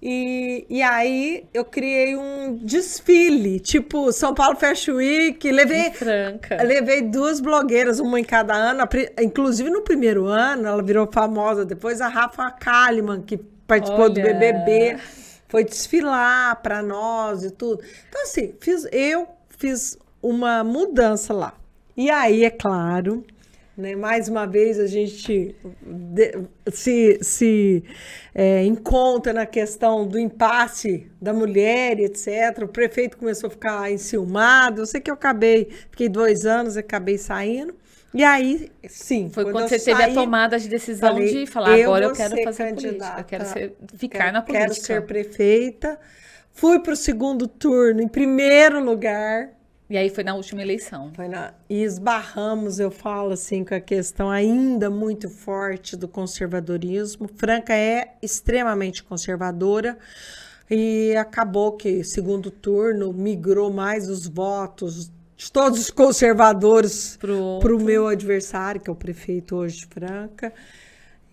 E aí eu criei um desfile, tipo São Paulo Fashion Week, Em Franca. levei 2 blogueiras, uma em cada ano, inclusive no primeiro ano, ela virou famosa, depois a Rafa Kalimann, que participou do Olha. BBB, foi desfilar para nós e tudo. Então assim, eu fiz uma mudança lá. E aí, é claro... Né? Mais uma vez a gente se encontra na questão do impasse da mulher, etc. O prefeito começou a ficar enciumado. Eu sei que fiquei 2 anos e acabei saindo. E aí, sim. Foi quando você teve a tomada de decisão de falar, agora eu quero fazer política, eu quero ficar na política. Quero ser prefeita. Fui para o segundo turno em primeiro lugar. E aí foi na última eleição. E esbarramos, eu falo assim, com a questão ainda muito forte do conservadorismo. Franca é extremamente conservadora e acabou que, segundo turno, migrou mais os votos de todos os conservadores para o meu adversário, que é o prefeito hoje de Franca.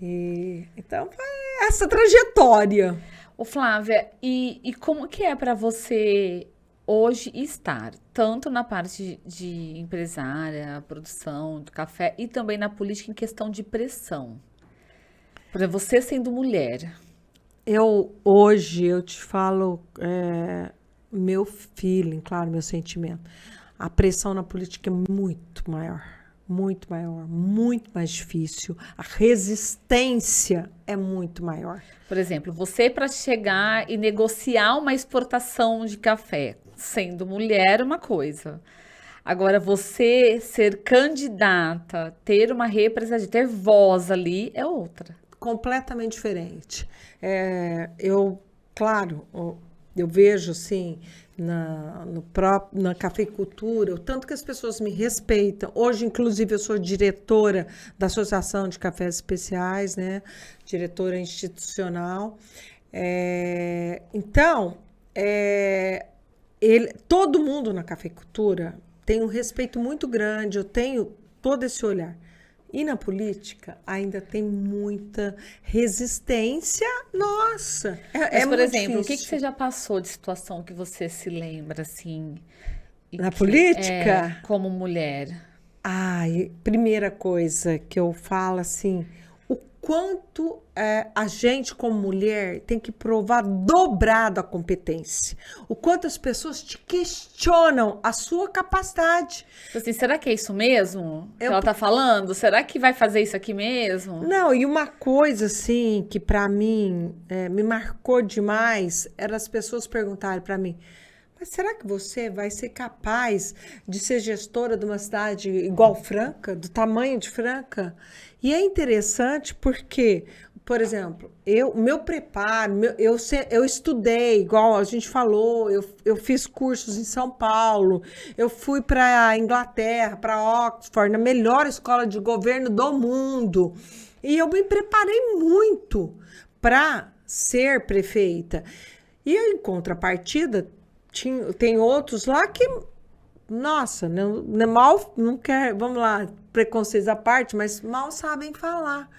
Então, foi essa trajetória. Ô, Flávia, e como que é para você... hoje estar tanto na parte de empresária, produção do café e também na política em questão de pressão? Para você sendo mulher. Hoje eu te falo meu feeling, claro, meu sentimento. A pressão na política é muito maior, muito mais difícil. A resistência é muito maior. Por exemplo, você para chegar e negociar uma exportação de café, sendo mulher, uma coisa. Agora, você ser candidata, ter uma representação, ter voz ali, é outra. Completamente diferente. Eu vejo, assim, na cafeicultura, o tanto que as pessoas me respeitam. Hoje, inclusive, eu sou diretora da Associação de Cafés Especiais, né? Diretora institucional. Então, todo mundo na cafeicultura tem um respeito muito grande, eu tenho todo esse olhar. E na política ainda tem muita resistência. Nossa, Mas, por muito exemplo, o que difícil. você já passou de situação que você se lembra, assim, e Na que política? como mulher? Ai, primeira coisa que eu falo assim, o quanto a gente como mulher tem que provar dobrado a competência. O quanto as pessoas te questionam a sua capacidade. Tipo assim, será que é isso mesmo que Eu ela tá falando? Será que vai fazer isso aqui mesmo? Não, e uma coisa assim que para mim me marcou demais era as pessoas perguntarem para mim: mas será que você vai ser capaz de ser gestora de uma cidade igual Franca, do tamanho de Franca? E é interessante porque, por exemplo, meu preparo, eu estudei, igual a gente falou, eu fiz cursos em São Paulo, eu fui para a Inglaterra, para Oxford, na melhor escola de governo do mundo. E eu me preparei muito para ser prefeita. E em contrapartida, tem outros lá que, nossa, mal, não quer, vamos lá, preconceitos à parte, mas mal sabem falar.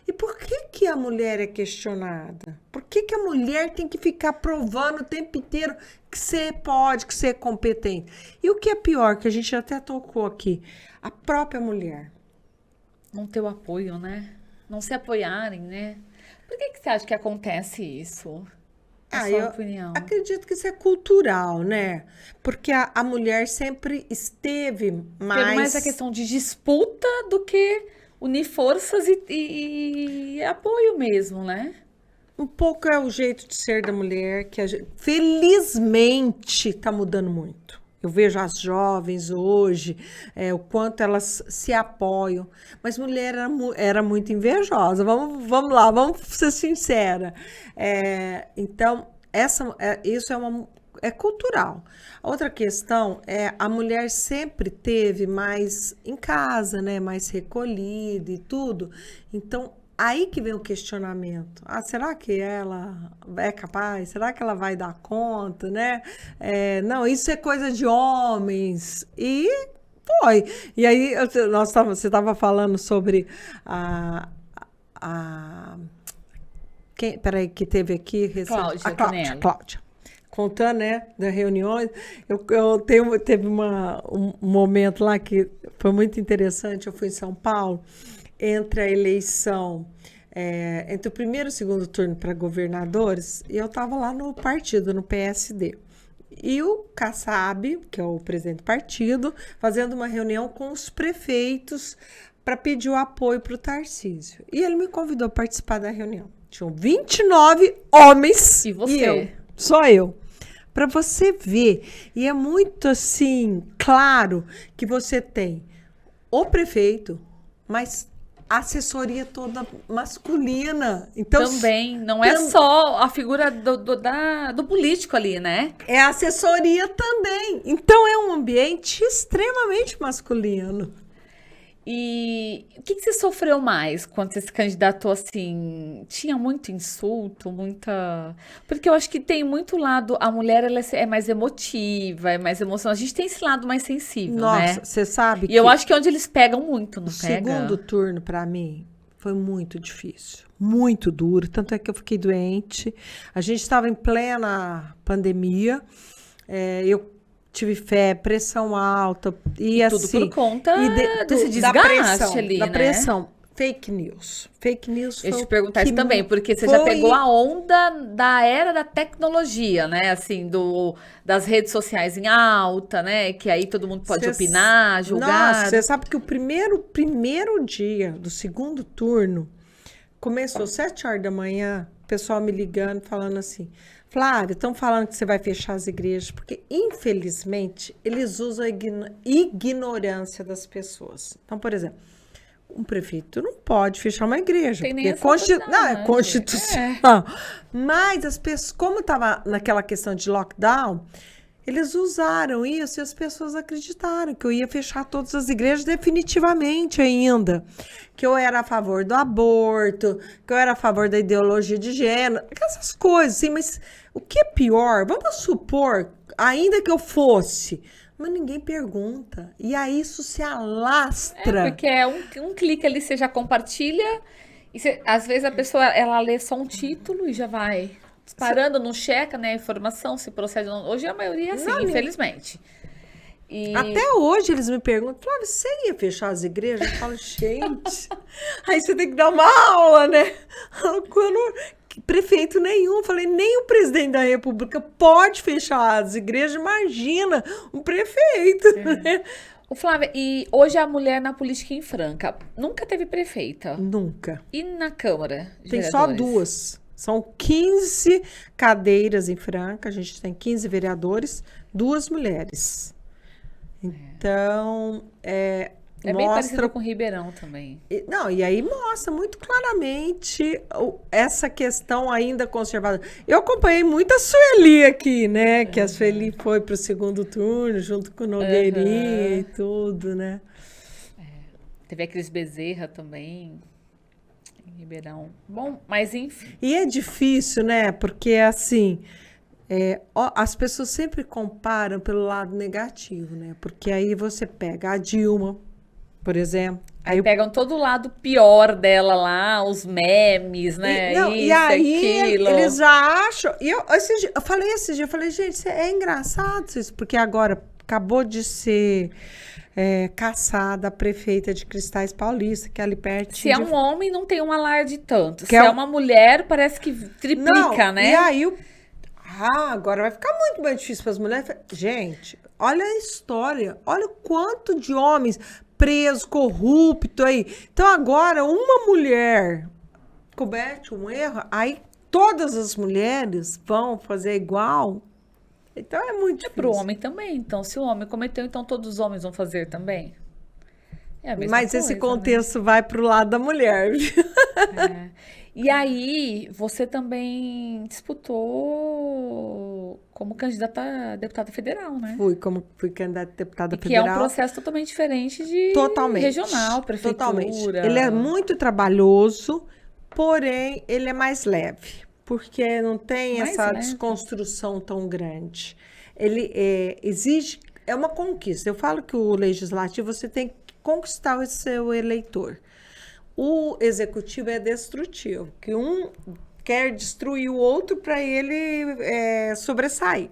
E por que a mulher é questionada? Por que a mulher tem que ficar provando o tempo inteiro que você pode, que você é competente? E o que é pior, que a gente até tocou aqui, a própria mulher. Não ter o apoio, né? Não se apoiarem, né? Por que você acha que acontece isso? Na sua Eu opinião? acredito que isso é cultural, né? Porque a mulher sempre esteve Teve mais a questão de disputa do que unir forças e apoio mesmo, né? Um pouco é o jeito de ser da mulher, que felizmente está mudando muito. Eu vejo as jovens hoje, o quanto elas se apoiam. Mas mulher era muito invejosa. Vamos lá, vamos ser sincera. Então, isso é cultural. A outra questão é a mulher sempre teve mais em casa, né? Mais recolhida e tudo. Então, aí que vem o questionamento. Será que ela é capaz? Será que ela vai dar conta, né? Não, isso é coisa de homens. E foi. E aí, você estava falando sobre peraí, que teve aqui Cláudia a Cláudia. Tonello. Cláudia. Contando, né, das reuniões, teve um momento lá que foi muito interessante. Eu fui em São Paulo, entre a eleição, entre o primeiro e o segundo turno para governadores, e eu estava lá no partido, no PSD. E o Kassab, que é o presidente do partido, fazendo uma reunião com os prefeitos para pedir o apoio para o Tarcísio. E ele me convidou a participar da reunião. Tinham 29 homens E você? e eu, só eu. Para você ver. E é muito assim, claro que você tem o prefeito, mas a assessoria toda masculina. Então, Também, não é só a figura do político ali, né? é a assessoria também. Então, é um ambiente extremamente masculino. E o que você sofreu mais quando você se candidatou assim? Tinha muito insulto, muita. Porque eu acho que tem muito lado. A mulher ela é mais emotiva, é mais emocional. A gente tem esse lado mais sensível, Nossa, né? você sabe E que eu acho que é onde eles pegam muito, não o pega? segundo turno, para mim, foi muito difícil. Muito duro. Tanto é que eu fiquei doente. A gente estava em plena pandemia. Eu tive febre, pressão alta e Tudo assim, por conta desse da desgaste pressão, ali, da né? pressão. Fake news. Fake news foi Deixa eu te o perguntar que isso também, porque você já foi- pegou a onda da era da tecnologia, né? Assim, das redes sociais em alta, né? Que aí todo mundo pode opinar, julgar. Nossa, você sabe que o primeiro dia do segundo turno começou 7 horas da manhã, o pessoal me ligando, falando assim: Flávia, estão falando que você vai fechar as igrejas, porque, infelizmente, eles usam a ignorância das pessoas. Então, por exemplo, um prefeito não pode fechar uma igreja. Tem nem Porque essa não, é autoridade. constitucional. Mas as pessoas, como estava naquela questão de lockdown, eles usaram isso e as pessoas acreditaram que eu ia fechar todas as igrejas definitivamente ainda. Que eu era a favor do aborto, que eu era a favor da ideologia de gênero, essas coisas, assim. Mas o que é pior, vamos supor, ainda que eu fosse, mas ninguém pergunta. E aí isso se alastra. Porque é um clique ali, você já compartilha. E às vezes a pessoa, ela lê só um título e já vai disparando, não checa, né, a informação, se procede ou não. Hoje a maioria é assim, Não, infelizmente. E Até hoje eles me perguntam, Flávia, você ia fechar as igrejas? Eu falo, gente, aí você tem que dar uma aula, né? Prefeito nenhum, eu falei, nem o presidente da República pode fechar as igrejas, imagina, um prefeito, né? Ô, Flávia, e hoje a mulher na política em Franca nunca teve prefeita. Nunca. E na Câmara de Tem só Vereadores? 2. São 15 cadeiras em Franca, a gente tem 15 vereadores, 2 mulheres. Então, É bem mostra... parecido com Ribeirão também. Não, e aí mostra muito claramente essa questão ainda conservadora. Eu acompanhei muito a Sueli aqui, né? Que a Sueli foi para o segundo turno, junto com o Nogueirinha e tudo, né? Teve a Cris Bezerra também, em Ribeirão. Bom, mas enfim. E é difícil, né? Porque, assim, as pessoas sempre comparam pelo lado negativo, né? Porque aí você pega a Dilma, por exemplo. Aí Pegam todo o lado pior dela lá, os memes, né? E Isso, aí aquilo. eles já acham. E eu falei esse dia, eu falei, gente, é engraçado isso, porque agora acabou de ser caçada a prefeita de Cristais Paulista, que é ali perto. Se é um homem, não tem um alarde tanto. Que Se é uma mulher, parece que triplica, né? E aí agora vai ficar muito mais difícil para as mulheres. Gente, olha a história, olha o quanto de homens presos, corruptos aí. Então agora uma mulher comete um erro, aí todas as mulheres vão fazer igual. Então é muito difícil. Pro homem também. Então, se o homem cometeu, então todos os homens vão fazer também. É a mesma Mas coisa, esse né? contexto vai pro lado da mulher. E aí, você também disputou como candidata a deputada federal, né? Fui candidata a deputada Que é federal. um processo totalmente diferente de Totalmente. regional, prefeitura. Totalmente. Ele é muito trabalhoso, porém ele é mais leve, porque não tem Mais essa leve? desconstrução tão grande. Ele exige, é uma conquista. Eu falo que o legislativo você tem que conquistar o seu eleitor. O executivo é destrutivo, que um quer destruir o outro para ele sobressair.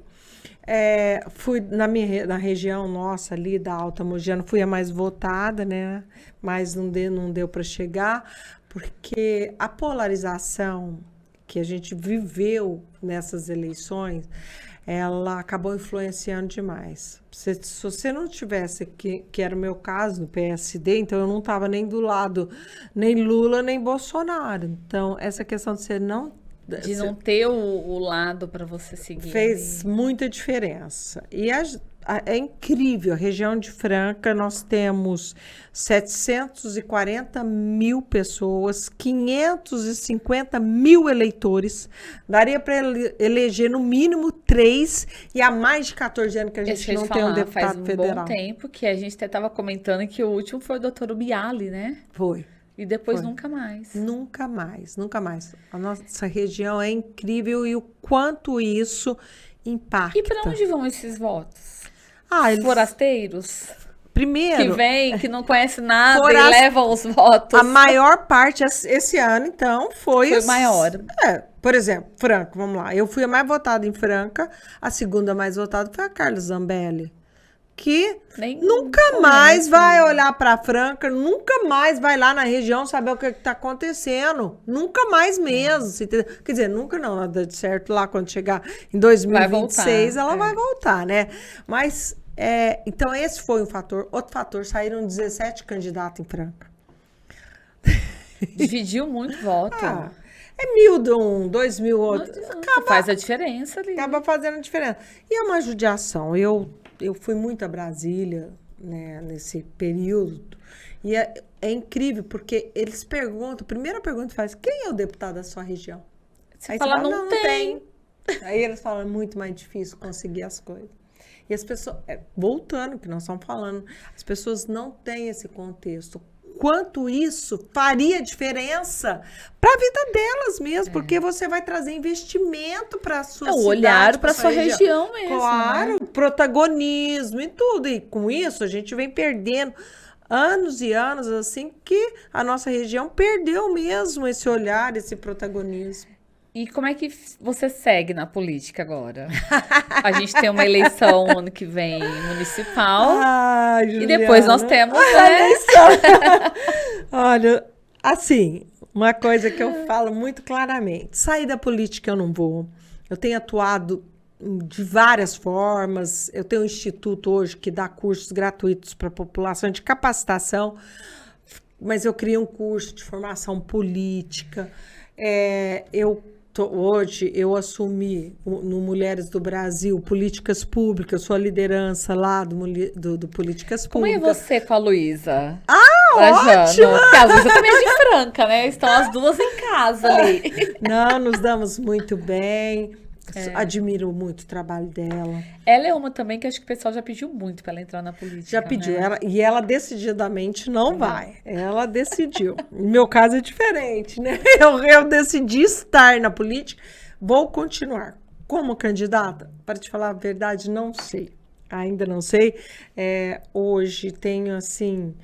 Fui na região nossa ali da Alta Mogiana, fui a mais votada, né? Mas não deu para chegar, porque a polarização que a gente viveu nessas eleições, ela acabou influenciando demais. Se você não tivesse, que era o meu caso, no PSD, então eu não estava nem do lado nem Lula, nem Bolsonaro. Então, essa questão de você não... De não ter o lado para você seguir. Fez muita diferença. E é incrível, a região de Franca, nós temos 740 mil pessoas, 550 mil eleitores, daria para eleger no mínimo 3, e há mais de 14 anos que a gente não tem um deputado federal. Faz um bom tempo que a gente até estava comentando que o último foi o doutor Ubiali, né? Foi. E depois Foi. nunca mais. Nunca mais, nunca mais. A nossa região é incrível e o quanto isso impacta. E para onde vão esses votos? Eles... Forasteiros? Primeiro... Que vêm, que não conhecem nada e levam os votos. A maior parte, esse ano, então, foi maior. Por exemplo, Franca, vamos lá. Eu fui a mais votada em Franca, a segunda mais votada foi a Carla Zambelli. Que nunca mais vai olhar para Franca, nunca mais vai lá na região saber o que está acontecendo. Nunca mais mesmo. Quer dizer, nunca não, nada de certo lá quando chegar em 2026, ela vai voltar, né? Mas, então esse foi um fator. Outro fator, saíram 17 candidatos em Franca. Dividiu muito voto. É 1.000 de um, 2.000 outro. Faz a diferença ali. Acaba fazendo a diferença. E é uma judiação. Eu fui muito a Brasília, né, nesse período. E é incrível, porque eles perguntam, a primeira pergunta faz, quem é o deputado da sua região? Você fala, não tem. Aí eles falam, é muito mais difícil conseguir as coisas. E as pessoas, voltando, que nós estamos falando, as pessoas não têm esse contexto. Quanto isso faria diferença para a vida delas mesmo, porque você vai trazer investimento para a sua cidade. Olhar para a sua região mesmo. Claro, né? Protagonismo e tudo. E com isso a gente vem perdendo anos e anos, assim, que a nossa região perdeu mesmo esse olhar, esse protagonismo. E como é que você segue na política agora? A gente tem uma eleição ano que vem municipal. Juliana. E depois nós temos, Olha, assim, uma coisa que eu falo muito claramente. Sair da política eu não vou. Eu tenho atuado de várias formas. Eu tenho um instituto hoje que dá cursos gratuitos para a população de capacitação. Mas eu criei um curso de formação política. Hoje eu assumi no Mulheres do Brasil Políticas Públicas, sou a liderança lá do Políticas Públicas. Como é você com a Luísa? Ótimo! Porque a Luísa também é de Franca, né? Estão as duas em casa ali. Não, nos damos muito bem. Admiro muito o trabalho dela. Ela é uma também que acho que o pessoal já pediu muito para ela entrar na política. Já pediu, né? ela decididamente não vai. Ela decidiu. No meu caso é diferente, né? Eu decidi estar na política, vou continuar. Como candidata? Para te falar a verdade, não sei. Ainda não sei. Hoje tenho, assim,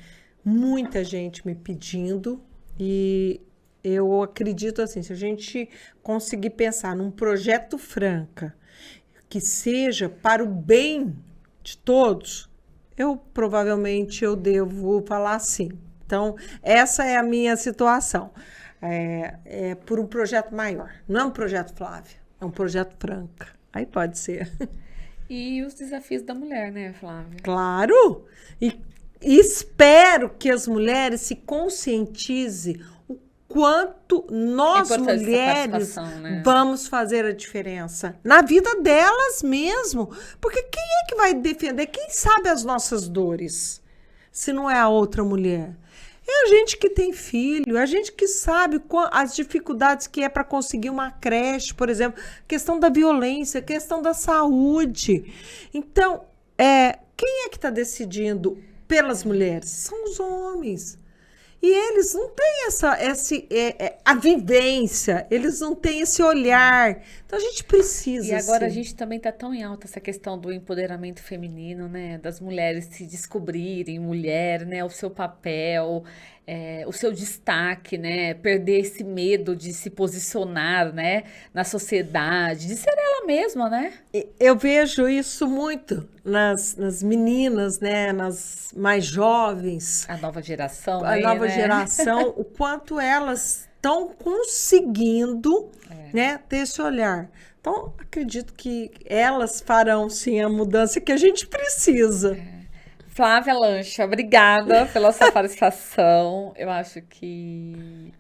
muita gente me pedindo e eu acredito assim, se a gente conseguir pensar num projeto Franca que seja para o bem de todos, provavelmente eu devo falar sim. Então, essa é a minha situação. É por um projeto maior. Não é um projeto Flávia, é um projeto Franca. Aí pode ser. E os desafios da mulher, né, Flávia? Claro! E espero que as mulheres se conscientizem quanto nós mulheres né? vamos fazer a diferença na vida delas mesmo. Porque quem é que vai defender? Quem sabe as nossas dores, se não é a outra mulher? É a gente que tem filho, é a gente que sabe as dificuldades que é para conseguir uma creche, por exemplo, questão da violência, questão da saúde. Então, quem é que está decidindo pelas mulheres? São os homens. E eles não têm a vivência, eles não têm esse olhar. Então a gente precisa. E agora a gente também está tão em alta essa questão do empoderamento feminino, né? Das mulheres se descobrirem mulher, né? O seu papel, o seu destaque, né? Perder esse medo de se posicionar, né? Na sociedade, de ser ela mesma, né? Eu vejo isso muito nas meninas, né? Nas mais jovens. A nova geração. A nova geração, o quanto elas estão conseguindo né, ter esse olhar. Então, acredito que elas farão, sim, a mudança que a gente precisa. Flávia Lancha, obrigada pela sua participação. Eu acho que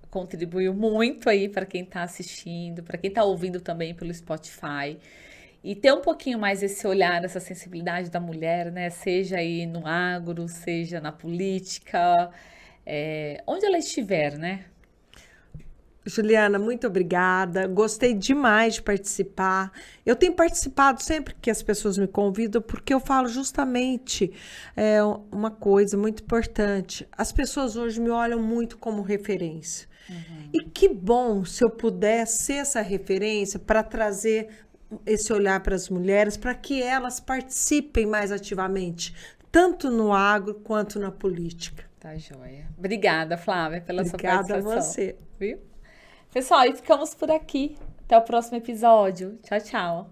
contribuiu muito aí para quem está assistindo, para quem está ouvindo também pelo Spotify. E ter um pouquinho mais esse olhar, essa sensibilidade da mulher, né? Seja aí no agro, seja na política, onde ela estiver, né? Juliana, muito obrigada. Gostei demais de participar. Eu tenho participado sempre que as pessoas me convidam, porque eu falo justamente uma coisa muito importante. As pessoas hoje me olham muito como referência. Uhum. E que bom se eu puder ser essa referência para trazer esse olhar para as mulheres, para que elas participem mais ativamente, tanto no agro quanto na política. Tá joia. Obrigada, Flávia, pela sua participação. Obrigada a você. Viu? Pessoal, e ficamos por aqui. Até o próximo episódio. Tchau, tchau.